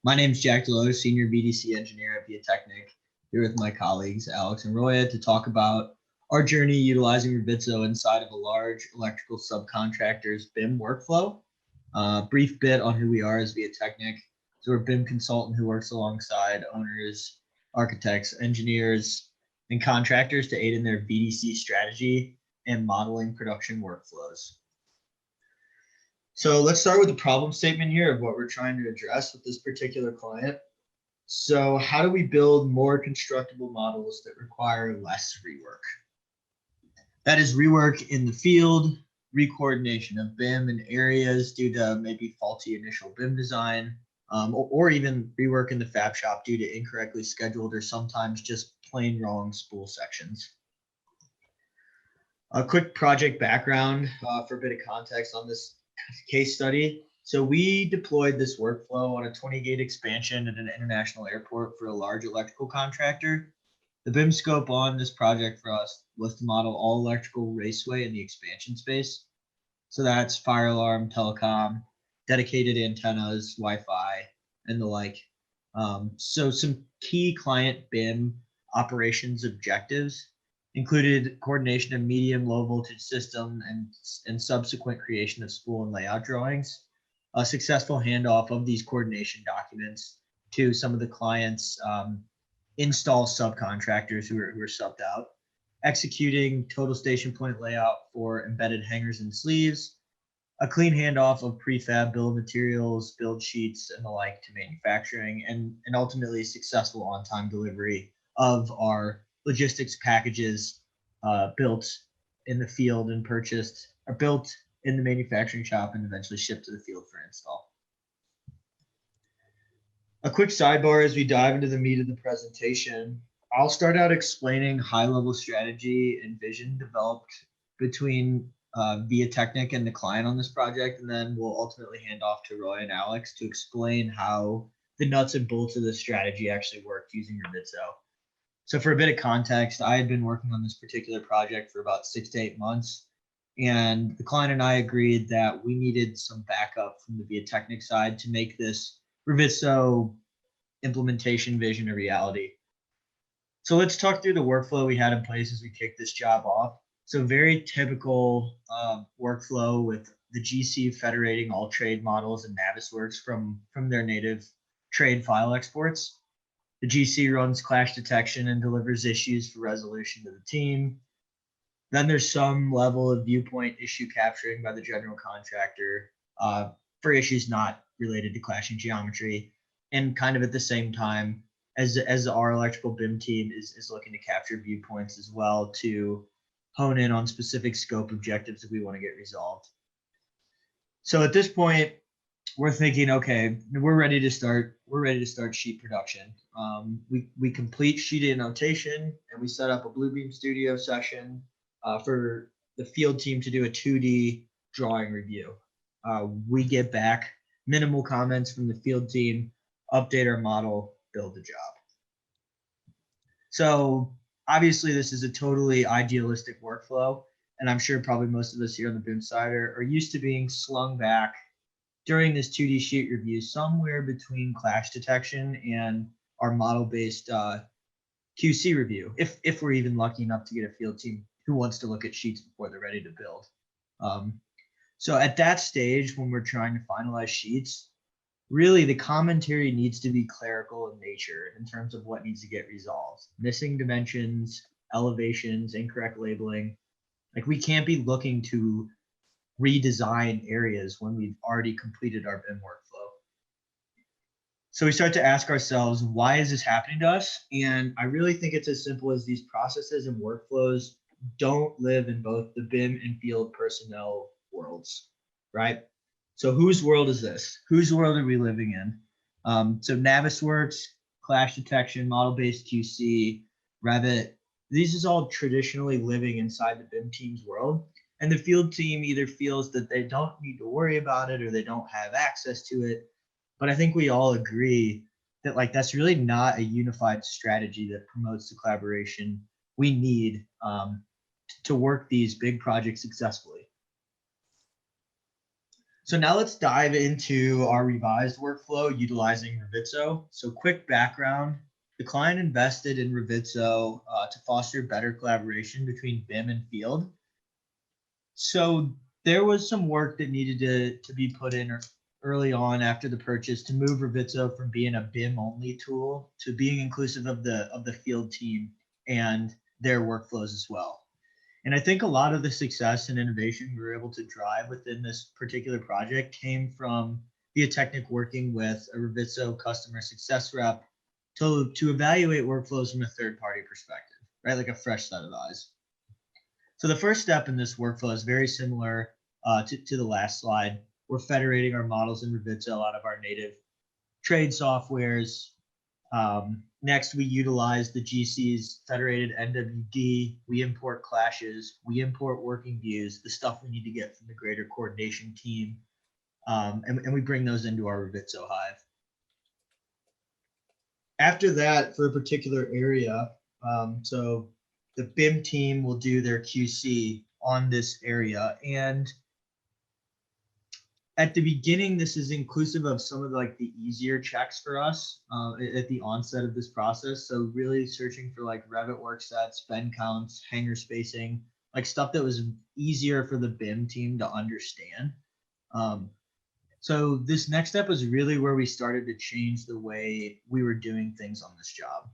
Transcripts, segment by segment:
My name is Jack Delow, Senior VDC Engineer at Viatechnic, here with my colleagues Alex and Roya to talk about our journey utilizing Revitso inside of a large electrical subcontractor's BIM workflow. Brief bit on who we are as Viatechnic. So we're a BIM consultant who works alongside owners, architects, engineers, and contractors to aid in their VDC strategy and modeling production workflows. So let's start with the problem statement here of what we're trying to address with this particular client. So how do we build more constructible models that require less rework? That is rework in the field, recoordination of BIM in areas due to maybe faulty initial BIM design, or even rework in the fab shop due to incorrectly scheduled or sometimes just plain wrong spool sections. A quick project background for a bit of context on this case study. So we deployed this workflow on a 20-gate expansion at an international airport for a large electrical contractor. The BIM scope on this project for us was to model all electrical raceway in the expansion space. So that's fire alarm, telecom, dedicated antennas, Wi-Fi, and the like. So some key client BIM operations objectives included coordination of medium low voltage system and subsequent creation of spool and layout drawings, a successful handoff of these coordination documents to some of the clients' install subcontractors who are subbed out, executing total station point layout for embedded hangers and sleeves, a clean handoff of prefab bill of materials, build sheets, and the like to manufacturing, and ultimately successful on-time delivery of our logistics packages built in the field and purchased, or built in the manufacturing shop and eventually shipped to the field for install. A quick sidebar as we dive into the meat of the presentation. I'll start out explaining high-level strategy and vision developed between Viatechnic and the client on this project, and then we'll ultimately hand off to Roy and Alex to explain how the nuts and bolts of the strategy actually worked using Revitso. So for a bit of context, I had been working on this particular project for about 6 to 8 months, and the client and I agreed that we needed some backup from the Viatechnic side to make this Revitso implementation vision a reality. So let's talk through the workflow we had in place as we kicked this job off. So very typical workflow with the GC federating all trade models and Navisworks from their native trade file exports. The GC runs clash detection and delivers issues for resolution to the team. Then there's some level of viewpoint issue capturing by the general contractor for issues not related to clashing geometry. And kind of at the same time, as our electrical BIM team is looking to capture viewpoints as well to hone in on specific scope objectives that we want to get resolved. So at this point, we're thinking, okay, we're ready to start sheet production. We complete sheet annotation and we set up a Bluebeam Studio session for the field team to do a 2D drawing review. We get back minimal comments from the field team, update our model, build the job. So obviously this is a totally idealistic workflow, and I'm sure probably most of us here on the BIM side are used to being slung back during this 2D sheet review somewhere between clash detection and our model-based QC review, if we're even lucky enough to get a field team who wants to look at sheets before they're ready to build. So at that stage, when we're trying to finalize sheets, really the commentary needs to be clerical in nature in terms of what needs to get resolved. Missing dimensions, elevations, incorrect labeling. Like we can't be looking to redesign areas when we've already completed our BIM workflow. So we start to ask ourselves, why is this happening to us? And I really think it's as simple as these processes and workflows don't live in both the BIM and field personnel worlds, right? So whose world is this? Whose world are we living in? So Navisworks, clash detection, model-based QC, Revit, these is all traditionally living inside the BIM team's world. And the field team either feels that they don't need to worry about it or they don't have access to it. But I think we all agree that like that's really not a unified strategy that promotes the collaboration we need to work these big projects successfully. So now let's dive into our revised workflow utilizing Revitzo. So quick background, the client invested in Revitzo to foster better collaboration between BIM and field. So there was some work that needed to be put in early on after the purchase to move Revitzo from being a BIM only tool to being inclusive of the field team and their workflows as well. And I think a lot of the success and innovation we were able to drive within this particular project came from Viatechnic working with a Revitzo customer success rep to evaluate workflows from a third party perspective, right? Like a fresh set of eyes. So the first step in this workflow is very similar to the last slide. We're federating our models in Revitzo out of our native trade softwares. Next, we utilize the GC's federated NWD. We import clashes. We import working views, the stuff we need to get from the greater coordination team. And we bring those into our Revitzo Hive. After that, for a particular area, so the BIM team will do their QC on this area. And at the beginning, this is inclusive of some of the easier checks for us at the onset of this process. So really searching for like Revit work sets, bend counts, hanger spacing, like stuff that was easier for the BIM team to understand. So this next step was really where we started to change the way we were doing things on this job.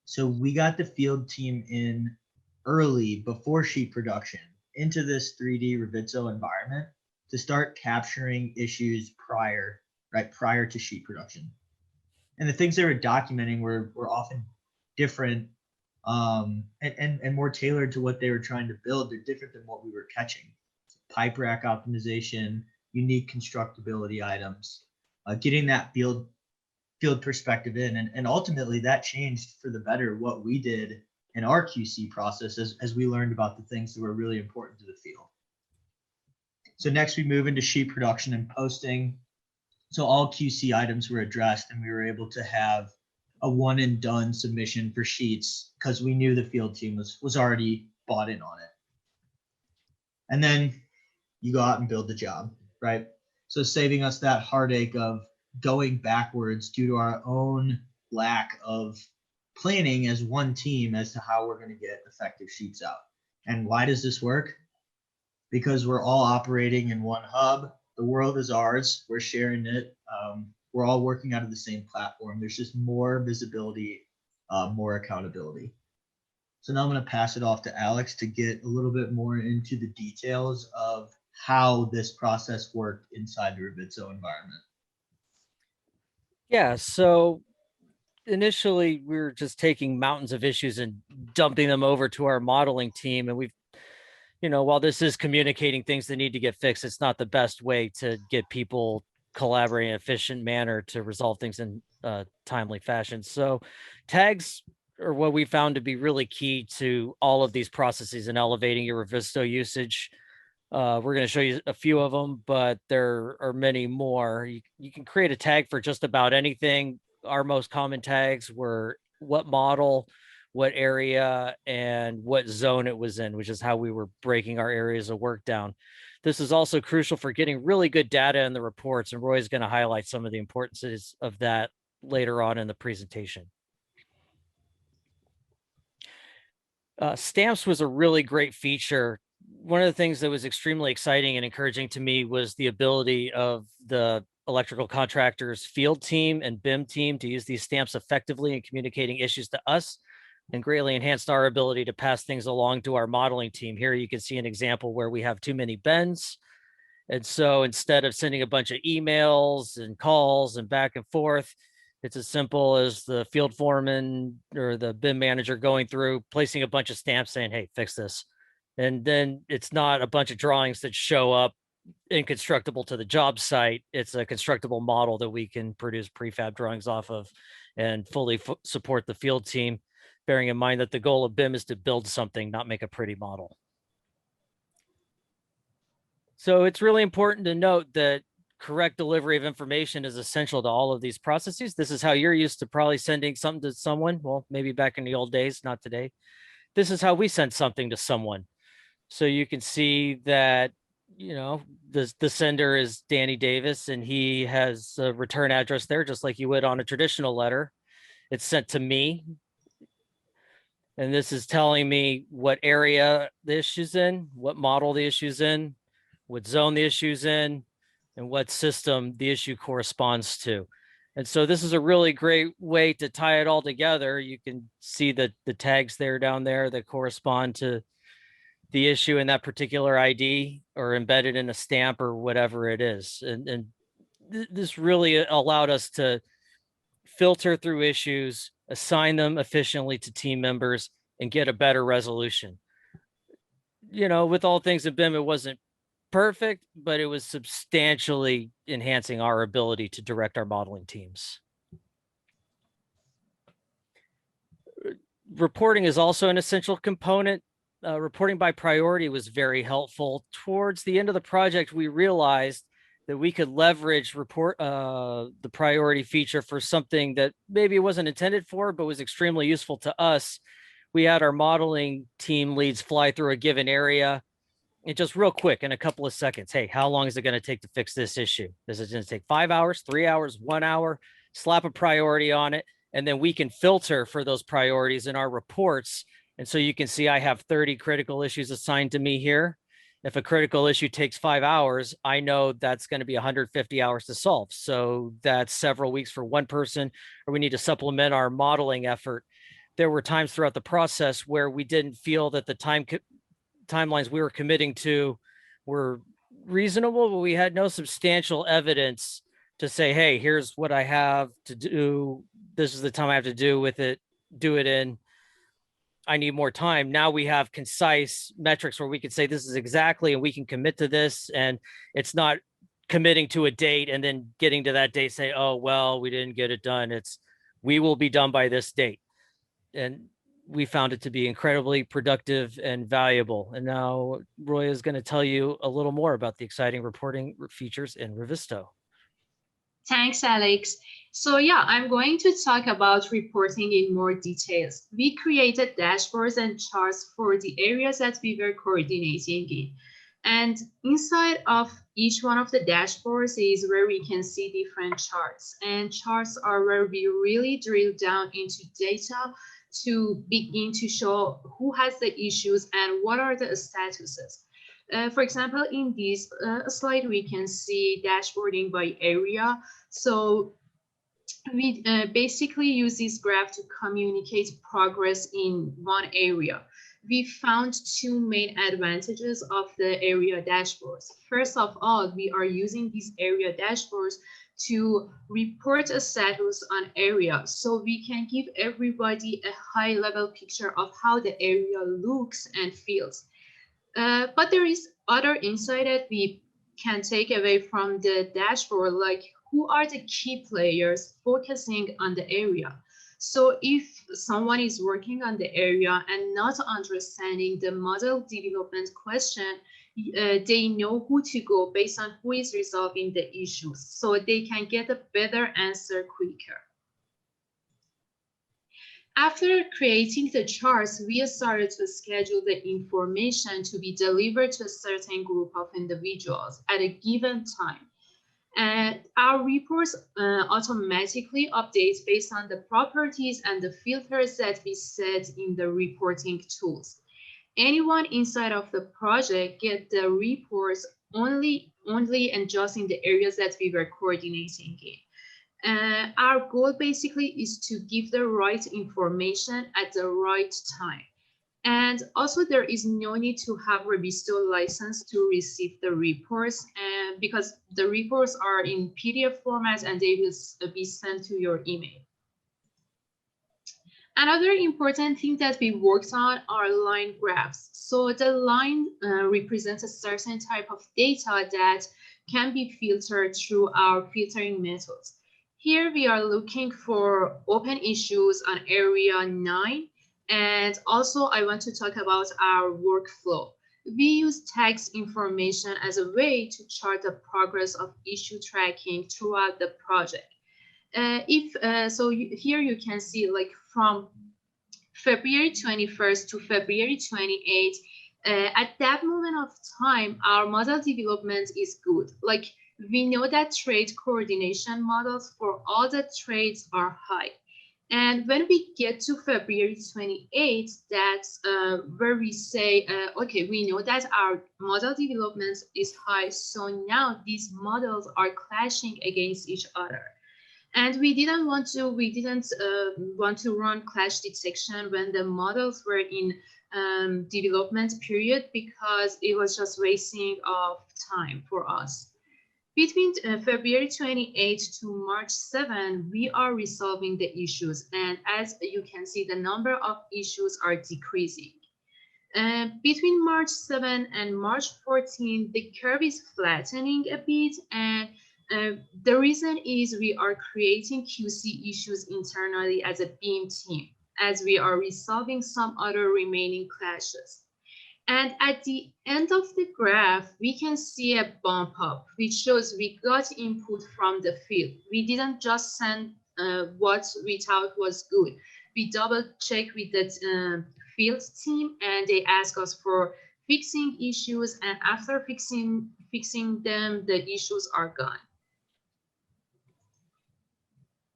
So we got the field team in early before sheet production into this 3D Revitzo environment to start capturing issues prior to sheet production. And the things they were documenting were often different and more tailored to what they were trying to build. They're different than what we were catching. Pipe rack optimization, unique constructability items, getting that field perspective in. And ultimately that changed for the better what we did in our QC process as we learned about the things that were really important to the field. So next we move into sheet production and posting. So all QC items were addressed and we were able to have a one and done submission for sheets because we knew the field team was already bought in on it. And then you go out and build the job, right? So saving us that heartache of going backwards due to our own lack of planning as one team as to how we're going to get effective sheets out. And why does this work? Because we're all operating in one hub. The world is ours. We're sharing it. We're all working out of the same platform. There's just more visibility, more accountability. So now I'm going to pass it off to Alex to get a little bit more into the details of how this process worked inside the Revitzo environment. Yeah, so initially we were just taking mountains of issues and dumping them over to our modeling team. And we've, while this is communicating things that need to get fixed, it's not the best way to get people collaborating in an efficient manner to resolve things in a timely fashion. So tags are what we found to be really key to all of these processes and elevating your Revitzo usage. We're going to show you a few of them, but there are many more. You can create a tag for just about anything. Our most common tags were what model, what area, and what zone it was in, which is how we were breaking our areas of work down. This is also crucial for getting really good data in the reports, and Roy's going to highlight some of the importances of that later on in the presentation. Stamps was a really great feature. One of the things that was extremely exciting and encouraging to me was the ability of the electrical contractors field team and BIM team to use these stamps effectively in communicating issues to us, and greatly enhanced our ability to pass things along to our modeling team. Here you can see an example where we have too many bends. And so instead of sending a bunch of emails and calls and back and forth, it's as simple as the field foreman or the BIM manager going through, placing a bunch of stamps saying, hey, fix this. And then it's not a bunch of drawings that show up inconstructible to the job site. It's a constructible model that we can produce prefab drawings off of and fully support the field team, bearing in mind that the goal of BIM is to build something, not make a pretty model. So it's really important to note that correct delivery of information is essential to all of these processes. This is how you're used to probably sending something to someone. Well, maybe back in the old days, not today. This is how we send something to someone. So you can see that you know, the sender is Danny Davis, and he has a return address there, just like you would on a traditional letter. It's sent to me, and this is telling me what area the issue's in, what model the issue's in, what zone the issue's in, and what system the issue corresponds to. And so this is a really great way to tie it all together. You can see the tags there down there that correspond to the issue in that particular ID or embedded in a stamp or whatever it is. And this really allowed us to filter through issues, assign them efficiently to team members, and get a better resolution. You know, with all things in BIM, it wasn't perfect, but it was substantially enhancing our ability to direct our modeling teams. Reporting is also an essential component. Reporting by priority was very helpful. Towards the end of the project, we realized that we could leverage the priority feature for something that maybe it wasn't intended for, but was extremely useful to us. We had our modeling team leads fly through a given area and just real quick in a couple of seconds. Hey, how long is it going to take to fix this issue? Is it going to take 5 hours, 3 hours, 1 hour? Slap a priority on it. And then we can filter for those priorities in our reports. And so you can see I have 30 critical issues assigned to me here. If a critical issue takes 5 hours, I know that's going to be 150 hours to solve. So that's several weeks for one person, or we need to supplement our modeling effort. There were times throughout the process where we didn't feel that the timelines we were committing to were reasonable, but we had no substantial evidence to say, hey, here's what I have to do. This is the time I have to do it in. I need more time. Now we have concise metrics where we can say this is exactly, and we can commit to this. And it's not committing to a date and then getting to that date, say, oh, well, we didn't get it done. It's, we will be done by this date. And we found it to be incredibly productive and valuable. And now Roy is going to tell you a little more about the exciting reporting features in Revisto. Thanks, Alex. So yeah, I'm going to talk about reporting in more details. We created dashboards and charts for the areas that we were coordinating in. And inside of each one of the dashboards is where we can see different charts. And charts are where we really drill down into data to begin to show who has the issues and what are the statuses. For example, in this slide, we can see dashboarding by area. So we basically use this graph to communicate progress in one area. We found two main advantages of the area dashboards. First of all, we are using these area dashboards to report a status on area, so we can give everybody a high-level picture of how the area looks and feels. But there is other insight that we can take away from the dashboard, like who are the key players focusing on the area. So if someone is working on the area and not understanding the model development question, they know who to go based on who is resolving the issues, so they can get a better answer quicker. After creating the charts, we started to schedule the information to be delivered to a certain group of individuals at a given time. And our reports automatically update based on the properties and the filters that we set in the reporting tools. Anyone inside of the project get the reports only and just in the areas that we were coordinating in. Our goal basically is to give the right information at the right time. And also there is no need to have Revisto license to receive the reports, because the reports are in PDF format and they will be sent to your email. Another important thing that we worked on are line graphs. So the line represents a certain type of data that can be filtered through our filtering methods. Here we are looking for open issues on area 9. And also I want to talk about our workflow. We use tags information as a way to chart the progress of issue tracking throughout the project. Here you can see, like, from February 21st to February 28th, At that moment of time, our model development is good. Like we know that trade coordination models for all the trades are high. And when we get to February 28th, that's where we say, okay, we know that our model development is high. So now these models are clashing against each other. And we didn't want to run clash detection when the models were in development period, because it was just wasting of time for us. Between February 28 to March 7, we are resolving the issues. And as you can see, the number of issues are decreasing. Between March 7 and March 14, the curve is flattening a bit. And the reason is we are creating QC issues internally as a BIM team, as we are resolving some other remaining clashes. And at the end of the graph, we can see a bump up, which shows we got input from the field. We didn't just send what we thought was good. We double check with the field team, and they ask us for fixing issues. And after fixing them, the issues are gone.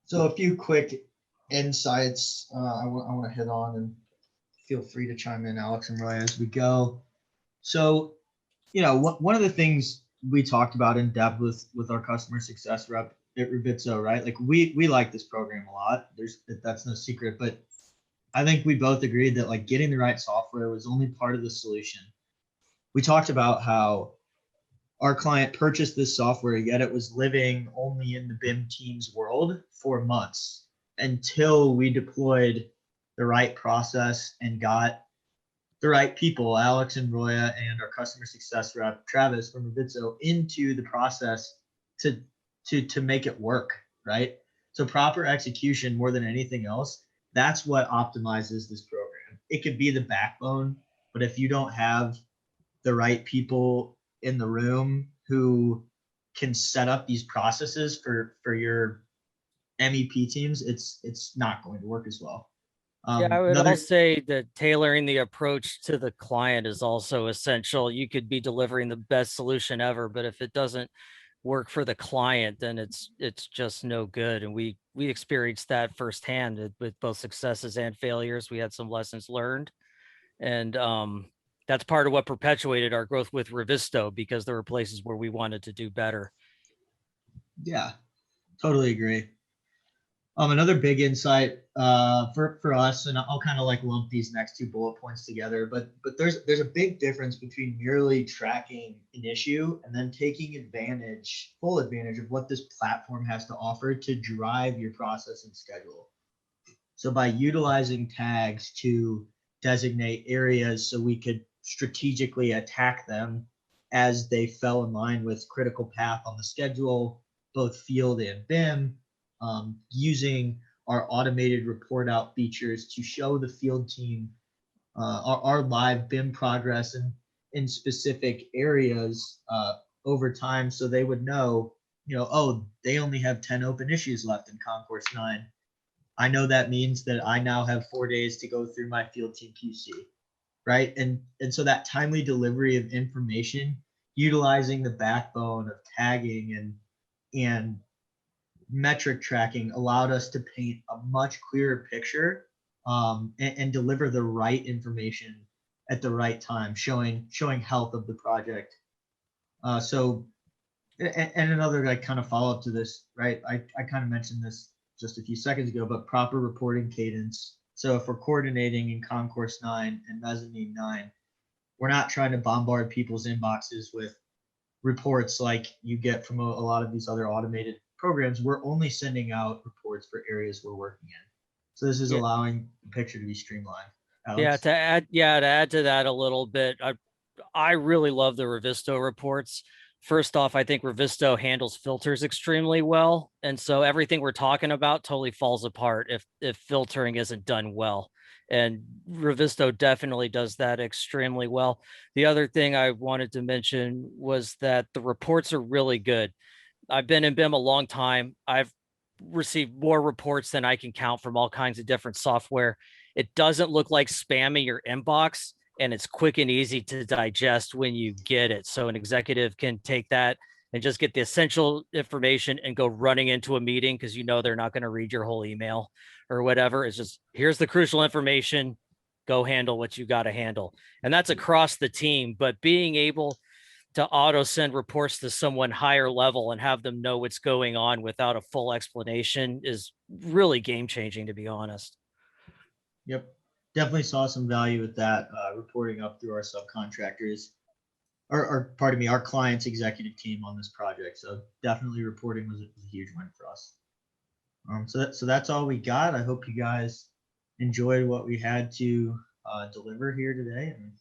So a few quick insights I want to hit on, and feel free to chime in, Alex and Roy, as we go. So, one of the things we talked about in depth with our customer success rep at Ravizzo, right? Like we like this program a lot. That's no secret, but I think we both agreed that like getting the right software was only part of the solution. We talked about how our client purchased this software, yet it was living only in the BIM team's world for months until we deployed the right process and got the right people, Alex and Roya and our customer success rep, Travis from Ravizzo, into the process to make it work, right? So proper execution more than anything else, that's what optimizes this program. It could be the backbone, but if you don't have the right people in the room who can set up these processes for your MEP teams, it's not going to work as well. Yeah, I would all say that tailoring the approach to the client is also essential. You could be delivering the best solution ever, but if it doesn't work for the client, then it's just no good. And we experienced that firsthand with both successes and failures. We had some lessons learned, and that's part of what perpetuated our growth with Ravisto, because there were places where we wanted to do better. Yeah, totally agree. Another big insight for us, and I'll kind of like lump these next two bullet points together, but there's a big difference between merely tracking an issue and then taking full advantage of what this platform has to offer to drive your process and schedule. So by utilizing tags to designate areas so we could strategically attack them as they fell in line with critical path on the schedule, both field and BIM, using our automated report out features to show the field team our live BIM progress in specific areas over time, so they would know, oh, they only have 10 open issues left in Concourse 9. I know that means that I now have 4 days to go through my field team QC, right? And so that timely delivery of information, utilizing the backbone of tagging and metric tracking, allowed us to paint a much clearer picture and deliver the right information at the right time, showing health of the project. So another like kind of follow up to this, right? I kind of mentioned this just a few seconds ago, but proper reporting cadence. So if we're coordinating in Concourse 9 and Mezzanine 9, we're not trying to bombard people's inboxes with reports like you get from a lot of these other automated programs. We're only sending out reports for areas we're working in. So this is allowing the picture to be streamlined. Alex? To add to that a little bit, I really love the Ravisto reports. First off, I think Ravisto handles filters extremely well. And so everything we're talking about totally falls apart if filtering isn't done well. And Ravisto definitely does that extremely well. The other thing I wanted to mention was that the reports are really good. I've been in BIM a long time. I've received more reports than I can count from all kinds of different software. It doesn't look like spamming your inbox. and it's quick and easy to digest when you get it. So an executive can take that and just get the essential information and go running into a meeting because you know they're not going to read your whole email or whatever. It's just, here's the crucial information, go handle what you got to handle. And that's across the team, but being able to auto send reports to someone higher level and have them know what's going on without a full explanation is really game changing, to be honest. Yep. Definitely saw some value with that, reporting up through our subcontractors, or pardon me, our client's executive team on this project. So definitely reporting was a huge win for us. So that's all we got. I hope you guys enjoyed what we had to deliver here today, and